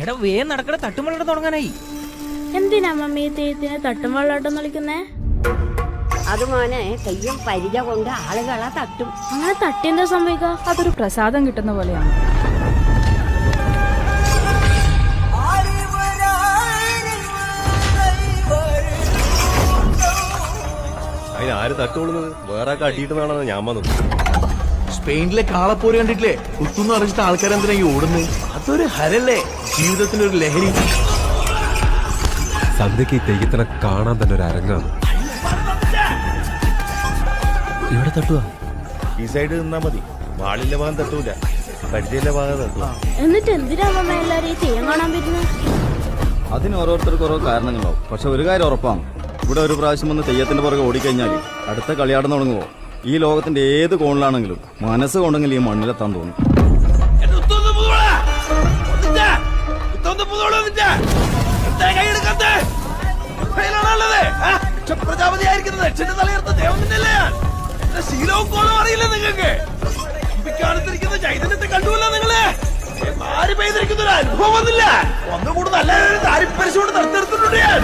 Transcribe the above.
എടാ വേഗം നടക്കണ തട്ടുമള്ളോട്ട് തുടങ്ങാനായി. എന്തിനാ മമ്മി തെയ്യത്തിന് തട്ടും വെള്ളോട്ടം വിളിക്കുന്നേ? അത് മോനെ തെയ്യം പരിച കൊണ്ട് ആളുകളെ തട്ടും. അങ്ങനെ തട്ടി എന്താ സംഭവിക്കുക? അതൊരു പ്രസാദം കിട്ടുന്ന പോലെയാണ്. അതിനാര് തട്ടുകൊള്ളുന്നത്? വേറെ അടിയിട്ടെന്നാണെന്ന് ഞാൻ വന്നത്. സ്പെയിനിലെ കാളപ്പോര് കണ്ടിട്ടില്ലേ? കുത്തുന്ന് അറിഞ്ഞിട്ട് ആൾക്കാരെന്തിനാ ഈ ഓടുന്നത്? അതൊരു ഹരല്ലേ, ജീവിതത്തിന്റെ ഒരു ലഹരി. സന്ധ്യക്ക് ഈ തെയ്യത്തിനെ കാണാൻ തന്നെ ഒരു അരങ്ങാണ്. ഇവിടെ തട്ടുക ഈ സൈഡ് നിന്നാ മതി. വാളിന്റെ ഭാഗം തട്ടൂല, പരിചയന്റെ ഭാഗം തട്ടുക. എന്നിട്ട് എന്തിനാ മമ്മ എല്ലാരും ഈ തെയ്യം കാണാൻ പറ്റുന്നത്? അതിന് ഓരോരുത്തർക്ക് ഓരോ കാരണങ്ങളുണ്ടാവും. പക്ഷെ ഒരു കാര്യം ഉറപ്പാണ്, ഇവിടെ ഒരു പ്രാവശ്യം വന്ന് തെയ്യത്തിന്റെ പുറകെ ഓടിക്കഴിഞ്ഞാൽ അടുത്ത കളിയാടം തുടങ്ങുമോ ഈ ലോകത്തിന്റെ ഏത് കോണിലാണെങ്കിലും മനസ്സ് കൊണ്ടെങ്കിൽ ഈ മണ്ണിലെത്താൻ തോന്നും. അറിയില്ല നിങ്ങൾക്ക്? ചൈതന്യത്തെ കണ്ടുവല്ല നിങ്ങള് മാറി പെയ്തിരിക്കുന്ന ഒരു അനുഭവം വന്നില്ല. ഒന്നുകൂടെ നല്ല താരിപ്പരിശോട് നടത്തിയെടുത്തിട്ടുണ്ട് ഞാൻ.